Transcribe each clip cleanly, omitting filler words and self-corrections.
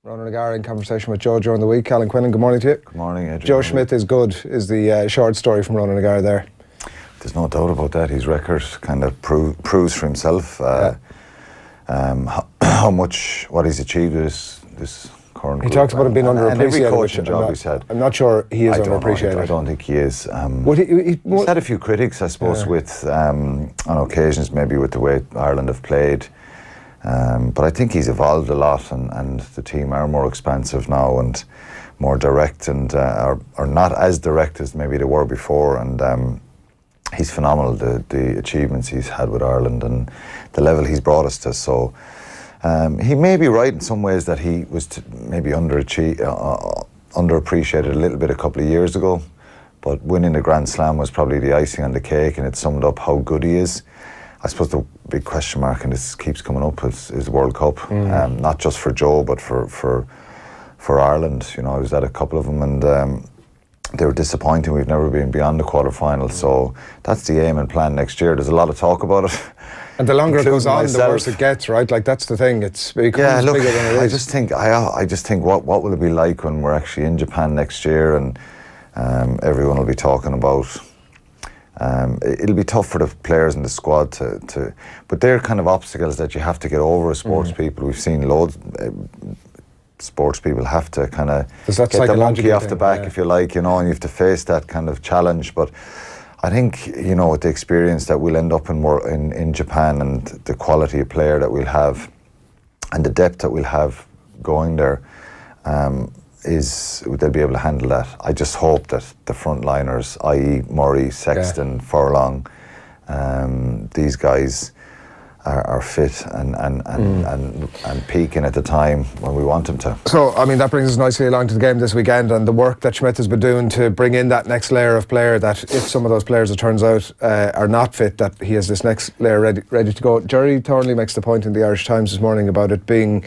Ronan O'Gara in conversation with Joe during the week. Alan Quinlan, good morning to you. Good morning, Adrian. Joe Schmidt is good, is the short story from Ronan O'Gara there. There's no doubt about that. His record kind of proves for himself how much, what he's achieved is this current He group. talks about him being underappreciated. And every coaching job he's had. I'm not sure he is underappreciated. I don't think he is. He's had a few critics, I suppose, with on occasions maybe with the way Ireland have played. But I think he's evolved a lot, and the team are more expansive now and more direct, and are not as direct as maybe they were before. And he's phenomenal, the achievements he's had with Ireland and the level he's brought us to. So he may be right in some ways that he was maybe underappreciated a little bit a couple of years ago. But winning the Grand Slam was probably the icing on the cake, and it summed up how good he is. I suppose the big question mark, and this keeps coming up, is World Cup. Not just for Joe, but for Ireland. You know, I was at a couple of them, and they were disappointing. We've never been beyond the quarterfinals, so that's the aim and plan next year. There's a lot of talk about it. And the longer it goes on, the worse it gets, right? Like, that's the thing. It becomes bigger than it is. I just think what will it be like when we're actually in Japan next year, and everyone will be talking about. It'll be tough for the players in the squad but they're kind of obstacles that you have to get over as sports people. We've seen loads. Sports people have to kind of get the monkey off the back, if you like, you know, and you have to face that kind of challenge. But I think, you know, with the experience that we'll end up in Japan, and the quality of player that we'll have, and the depth that we'll have going there, they'll be able to handle that. I just hope that the frontliners, i.e. Murray, Sexton, Furlong, these guys are fit and peaking at the time when we want them to. So, I mean, that brings us nicely along to the game this weekend, and the work that Schmidt has been doing to bring in that next layer of player, that if some of those players, it turns out, are not fit, that he has this next layer ready to go. Jerry Thornley makes the point in the Irish Times this morning about it being,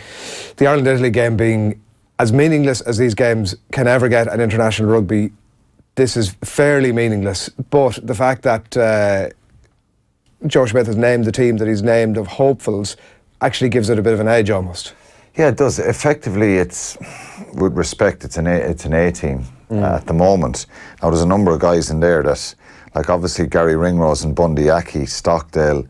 the Ireland-Italy game being as meaningless as these games can ever get at international rugby. This is fairly meaningless, but the fact that Joe Schmidt has named the team that he's named of hopefuls actually gives it a bit of an edge almost. Yeah, it does. Effectively, it's, with respect, it's an A team at the moment. Now, there's a number of guys in there that, like obviously Gary Ringrose and Bundy Aki, Stockdale,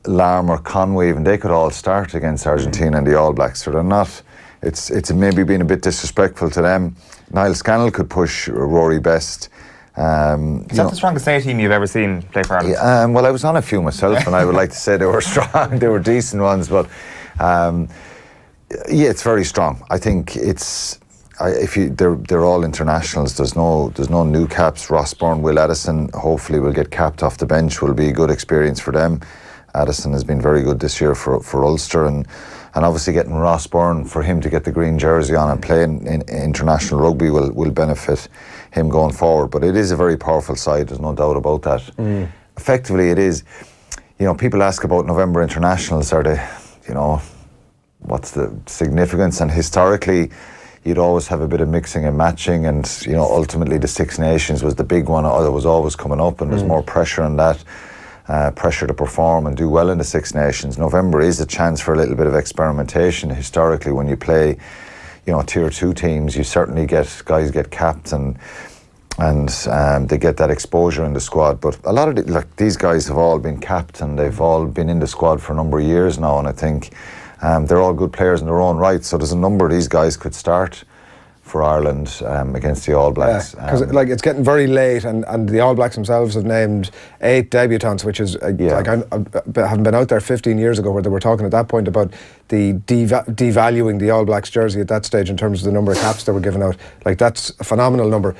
Larmour, Conway, even they could all start against Argentina and the All Blacks. So they're not. It's maybe been a bit disrespectful to them. Niall Scannell could push Rory Best. Is that the strongest A team you've ever seen play for Ireland? Yeah, well, I was on a few myself, and I would like to say they were strong. They were decent ones, but yeah, it's very strong. I think they're all internationals. There's no new caps. Ross Byrne, Will Addison, hopefully will get capped off the bench. Will be a good experience for them. Addison has been very good this year for Ulster, and obviously getting Ross Byrne, for him to get the green jersey on and play in international rugby will benefit him going forward. But it is a very powerful side, there's no doubt about that. Effectively, it is, you know, people ask about November internationals, are they, you know, what's the significance? And historically, you'd always have a bit of mixing and matching, and, you know, ultimately the Six Nations was the big one that was always coming up, and there's more pressure on that. Pressure to perform and do well in the Six Nations. November is a chance for a little bit of experimentation. Historically, when you play, you know, tier 2 teams, you certainly get guys get capped, and they get that exposure in the squad. But a lot of these guys have all been capped, and they've all been in the squad for a number of years now, and I think they're all good players in their own right. So there's a number of these guys could start for Ireland against the All Blacks. Because it's getting very late, and the All Blacks themselves have named 8 debutants, which is I haven't been out there 15 years ago where they were talking at that point about the devaluing the All Blacks jersey at that stage in terms of the number of caps that were given out. Like, that's a phenomenal number.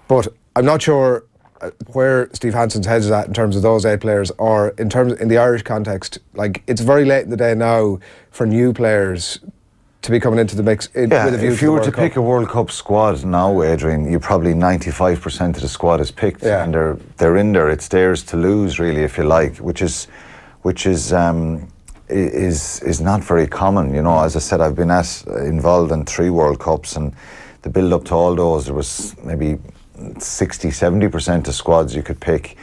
But I'm not sure where Steve Hanson's head is at in terms of those 8 players, or in the Irish context. Like, it's very late in the day now for new players to be coming into the mix. With a view if you were to pick a World Cup squad now, Adrian, you probably 95% of the squad is picked, and they're in there. It's theirs to lose, really, if you like, which is not very common. You know, as I said, I've been involved in 3 World Cups, and the build up to all those, there was maybe 60-70% of squads you could pick.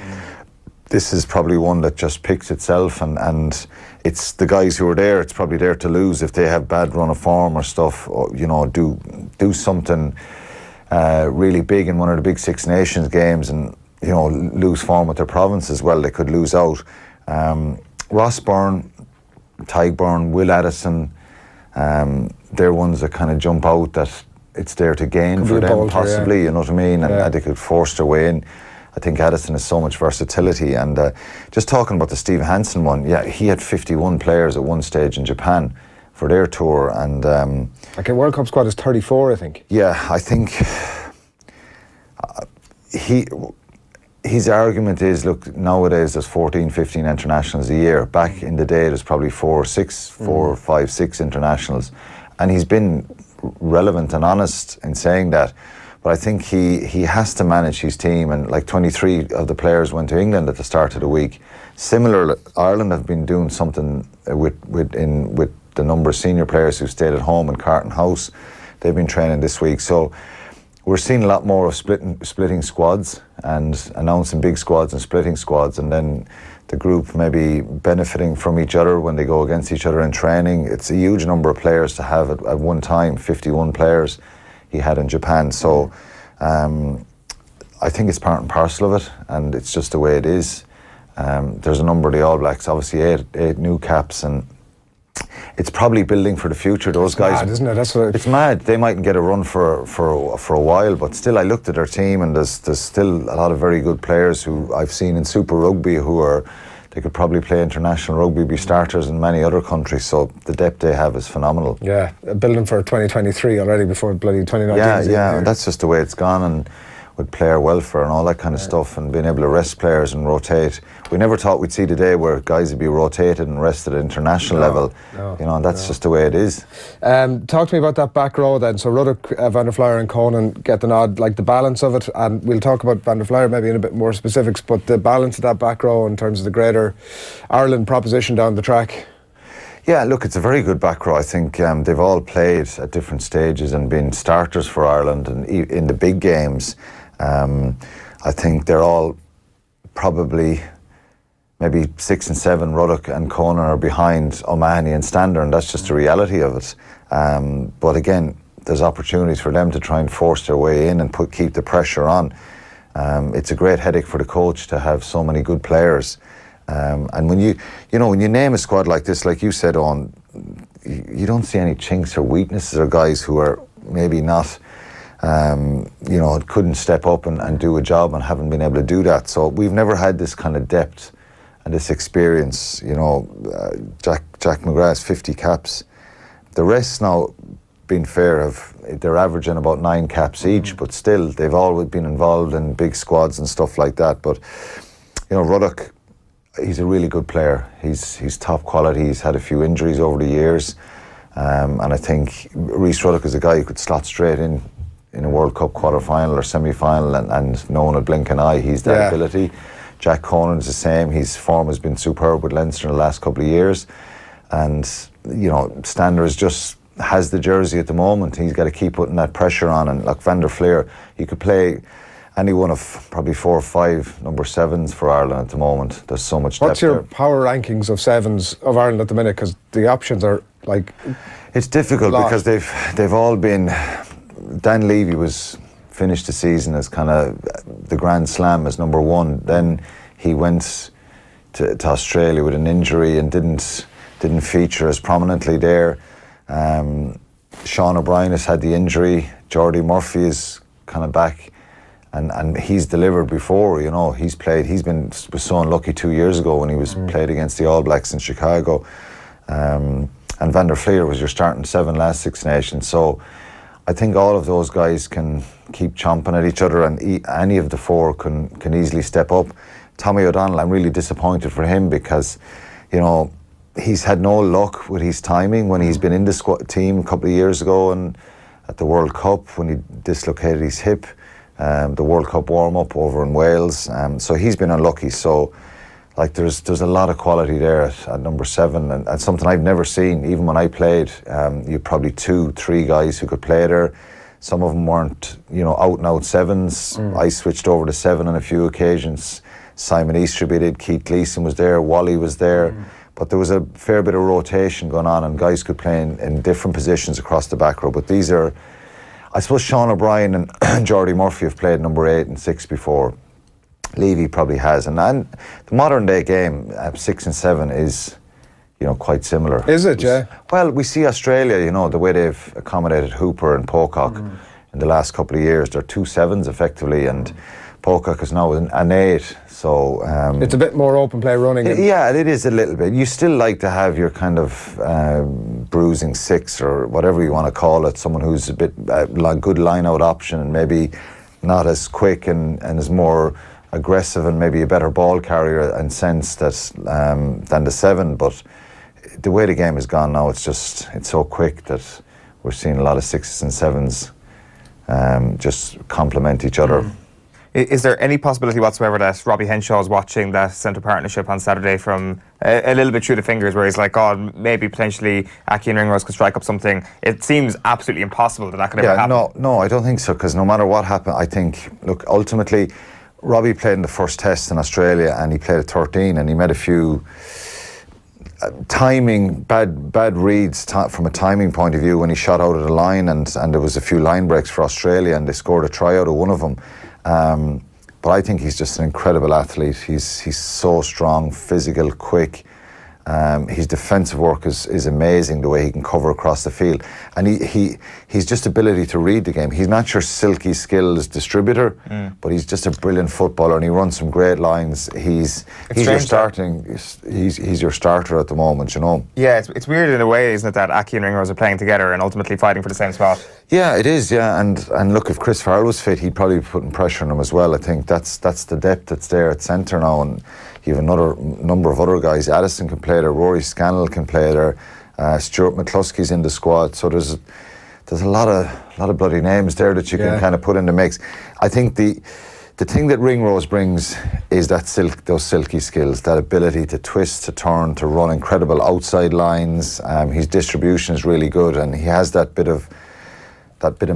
This is probably one that just picks itself, and it's the guys who are there. It's probably there to lose if they have bad run of form or stuff. Or, you know, do something really big in one of the big Six Nations games, and you know, lose form with their province as well. They could lose out. Ross Byrne, Tadhg, Will Addison, they're ones that kind of jump out that it's there to gain Could for be a them, bolter, possibly, yeah. you know what I mean? And Yeah. they could force their way in. I think Addison has so much versatility. And just talking about the Steve Hansen one, yeah, he had 51 players at one stage in Japan for their tour. And Like a World Cup squad is 34, I think. yeah, I think his argument is, look, nowadays there's 14, 15 internationals a year. Back in the day, there's probably 4, 5, 6 internationals. And he's been relevant and honest in saying that. But I think he has to manage his team, and like 23 of the players went to England at the start of the week. Similar, Ireland have been doing something with the number of senior players who stayed at home in Carton House. They've been training this week. So we're seeing a lot more of splitting squads and announcing big squads and splitting squads, and then the group maybe benefiting from each other when they go against each other in training. It's a huge number of players to have at one time, 51 players he had in Japan. So I think it's part and parcel of it, and it's just the way it is. There's a number of the All Blacks, obviously eight new caps, and it's probably building for the future. Those guys, Mad, isn't it? That's what it's mad. They mightn't get a run for a while, but still, I looked at their team, and there's still a lot of very good players who I've seen in Super Rugby they could probably play international rugby, be starters in many other countries. So the depth they have is phenomenal. Yeah, building for 2023 already before bloody 2019. Yeah, and that's just the way it's gone, and with player welfare and all that kind of stuff, and being able to rest players and rotate. We never thought we'd see the day where guys would be rotated and rested at international level. You know, and that's just the way it is. Talk to me about that back row then. So Ruddock, Van der Flier and Conan get the nod, like the balance of it, and we'll talk about Van der Flier maybe in a bit more specifics, but the balance of that back row in terms of the greater Ireland proposition down the track. Yeah, look, it's a very good back row. I think they've all played at different stages and been starters for Ireland, and in the big games. I think they're all probably maybe 6 and 7. Ruddock and Conan are behind O'Mahony and Stander, and that's just the reality of it. But again, there's opportunities for them to try and force their way in and keep the pressure on. It's a great headache for the coach to have so many good players. And when you name a squad like this, like you said, Owen, you don't see any chinks or weaknesses or guys who are maybe not, couldn't step up and do a job and haven't been able to do that. So we've never had this kind of depth and this experience. Jack McGrath has 50 caps. The rest now, being fair, they're averaging about 9 caps each, but still they've always been involved in big squads and stuff like that. But Ruddock, he's a really good player. He's top quality. He's had a few injuries over the years, and I think Rhys Ruddock is a guy who could slot straight in a World Cup quarter-final or semi-final, and no one would blink an eye. He's that ability. Jack Conan's the same. His form has been superb with Leinster in the last couple of years, and Stander just has the jersey at the moment. He's got to keep putting that pressure on, and like Van der Flier, he could play any one of probably 4 or 5 number 7s for Ireland at the moment. There's so much depth. What's your there. power rankings of 7s of Ireland at the minute? Because the options are like... It's difficult because they've all been... Dan Levy finished the season as kind of the Grand Slam as number 1. Then he went to Australia with an injury and didn't feature as prominently there. Sean O'Brien has had the injury. Jordy Murphy is kind of back. And he's delivered before, he's was so unlucky 2 years ago when he was played against the All Blacks in Chicago. And Van der Flier was your starting 7 last Six Nations. So I think all of those guys can keep chomping at each other, and any of the 4 can easily step up. Tommy O'Donnell, I'm really disappointed for him because, he's had no luck with his timing when he's been in the team a couple of years ago, and at the World Cup when he dislocated his hip. The World Cup warm-up over in Wales, so he's been unlucky. So there's a lot of quality there at number 7, and something I've never seen. Even when I played, you probably 2, 3 guys who could play there. Some of them weren't out and out 7s. I switched over to 7 on a few occasions. Simon Easterby did, Keith Gleeson was there, Wally was there, but there was a fair bit of rotation going on, and guys could play in different positions across the back row. But these are, I suppose, Sean O'Brien and Jordy Murphy have played number 8 and 6 before. Levy probably has, and the modern day game, 6 and 7 is, quite similar. Is it, yeah? Well, we see Australia, the way they've accommodated Hooper and Pocock in the last couple of years. They're 2 7s effectively, and Pocock is now an 8. So it's a bit more open play running. Yeah, it is a little bit. You still like to have your kind of bruising 6 or whatever you want to call it. Someone who's a bit good line-out option and maybe not as quick and is more aggressive and maybe a better ball carrier and sense that than the 7. But the way the game has gone now, it's so quick that we're seeing a lot of 6s and 7s just complement each other. Is there any possibility whatsoever that Robbie Henshaw is watching that centre partnership on Saturday from a little bit through the fingers, where he's like, God, maybe potentially Aki and Ringrose could strike up something? It seems absolutely impossible that could ever happen. No, I don't think so, because no matter what happened, I think, look, ultimately, Robbie played in the first test in Australia and he played at 13 and he made a few bad reads from a timing point of view when he shot out of the line, and there was a few line breaks for Australia and they scored a try out of one of them. But I think he's just an incredible athlete. He's so strong, physical, quick. His defensive work is amazing, the way he can cover across the field, and he's just ability to read the game. He's not your silky skills distributor, but he's just a brilliant footballer, and he runs some great lines. He's your starter at the moment, Yeah, it's weird in a way, isn't it, that Aki and Ringrose are playing together and ultimately fighting for the same spot? Yeah, it is. Yeah, and look, if Chris Farrell was fit, he'd probably be putting pressure on him as well. I think that's the depth that's there at centre now, and you have another number of other guys. Addison can play there, Rory Scannell can play there, Stuart McCluskey's in the squad. So there's a lot of bloody names there that you can kind of put in the mix. I think the thing that Ringrose brings is those silky skills, that ability to twist, to turn, to run incredible outside lines. His distribution is really good, and he has that bit of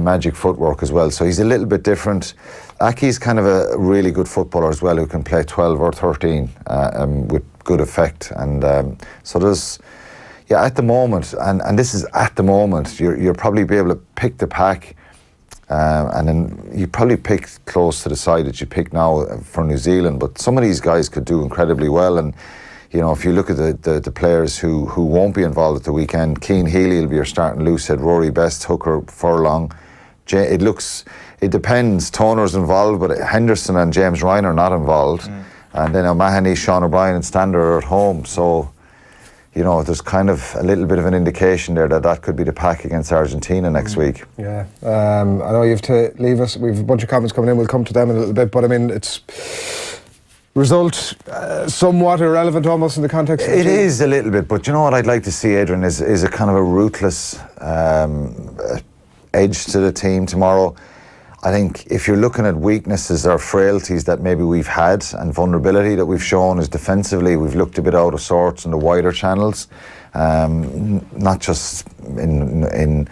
magic footwork as well. So he's a little bit different. Aki's kind of a really good footballer as well, who can play 12 or 13 with good effect. And so there's, at the moment, and this is at the moment, you'll probably be able to pick the pack, and then you probably pick close to the side that you pick now for New Zealand. But some of these guys could do incredibly well, and if you look at the players who won't be involved at the weekend, Keane Healy will be your starting loosehead, Rory Best, Hooker, Furlong. It depends. Toner's involved, but Henderson and James Ryan are not involved. And then O'Mahony, Sean O'Brien and Stander are at home. So, there's kind of a little bit of an indication there that could be the pack against Argentina next week. Yeah. I know you have to leave us. We have a bunch of comments coming in. We'll come to them in a little bit. But, I mean, it's result somewhat irrelevant almost in the context of it is a little bit, but you know what I'd like to see, Adrian, is a kind of a ruthless edge to the team tomorrow. I think if you're looking at weaknesses or frailties that maybe we've had and vulnerability that we've shown is defensively, we've looked a bit out of sorts in the wider channels, not just in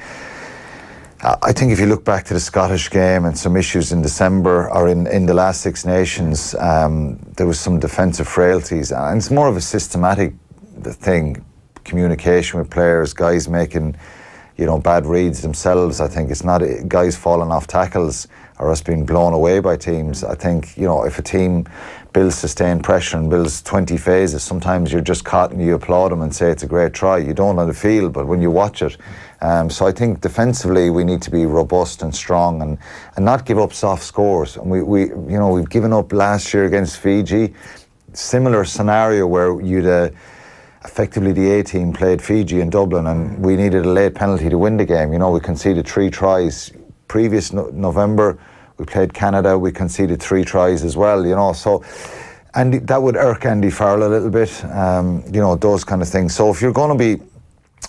I think if you look back to the Scottish game and some issues in December or in the last Six Nations, there was some defensive frailties, and it's more of a systematic thing, communication with players, guys making bad reads themselves. I think it's not guys falling off tackles or us being blown away by teams. I think, if a team builds sustained pressure and builds 20 phases, sometimes you're just caught and you applaud them and say it's a great try. You don't on the field, but when you watch it. So I think defensively we need to be robust and strong and not give up soft scores. And we've given up last year against Fiji. Similar scenario where you'd effectively the A team played Fiji in Dublin and we needed a late penalty to win the game. We conceded 3 tries. Previous November, we played Canada, we conceded 3 tries as well, so, and that would irk Andy Farrell a little bit, those kind of things. So if you're going to be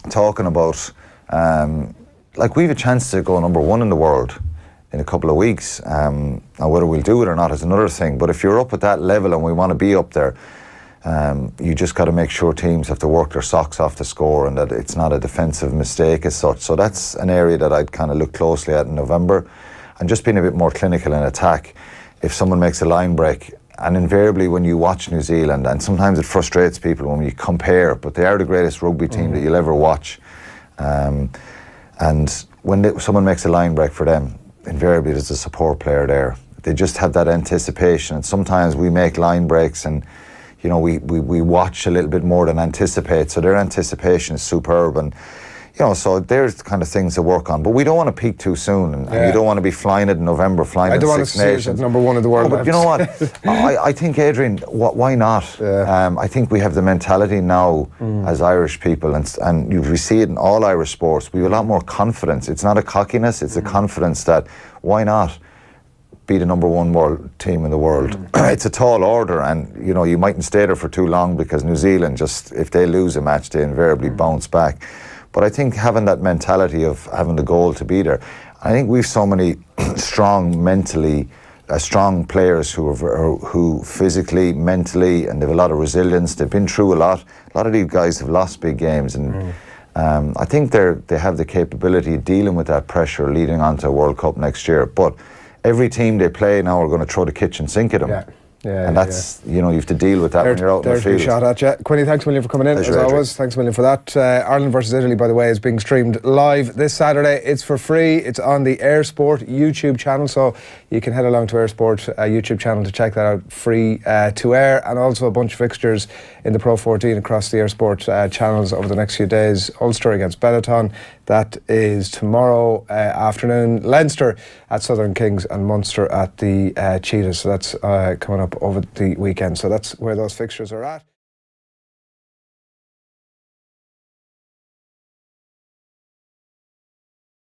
talking about, we have a chance to go number 1 in the world in a couple of weeks. Now whether we'll do it or not is another thing, but if you're up at that level and we want to be up there, you just got to make sure teams have to work their socks off to score and that it's not a defensive mistake as such. So that's an area that I'd kind of look closely at in November, and just being a bit more clinical in attack. If someone makes a line break and invariably when you watch New Zealand, and sometimes it frustrates people when you compare, but they are the greatest rugby team that you'll ever watch. And when someone makes a line break for them, invariably there's a support player there. They just have that anticipation, and sometimes we make line breaks and we watch a little bit more than anticipate, so their anticipation is superb. And so there's the kind of things to work on. But we don't want to peak too soon, and you don't want to be flying it in November, flying it in Six Nations. I don't want to see us at number 1 in the world. But you know what? I think, Adrian, why not? Yeah. I think we have the mentality now as Irish people, and we see it in all Irish sports. We have a lot more confidence. It's not a cockiness, it's a confidence that why not be the number 1 world team in the world. It's a tall order, and you mightn't stay there for too long, because New Zealand, just if they lose a match, they invariably bounce back. But I think having that mentality of having the goal to be there, I think we've so many mentally strong players who physically, mentally, and they've a lot of resilience. They've been through a lot. A lot of these guys have lost big games, and I think they have the capability of dealing with that pressure leading on to a World Cup next year. But every team they play now are going to throw the kitchen sink at them. And that's, you have to deal with that when you're out in the field. Shot at you. Quinny, thanks a million for coming in, as always. Thanks a million for that. Ireland versus Italy, by the way, is being streamed live this Saturday. It's for free. It's on the Air Sport YouTube channel, so you can head along to Air Sport YouTube channel to check that out, free to air, and also a bunch of fixtures in the Pro 14 across the Air Sport channels over the next few days. Ulster against Benetton, that is tomorrow afternoon. Leinster at Southern Kings, and Munster at the Cheetahs. So that's coming up over the weekend. So that's where those fixtures are at.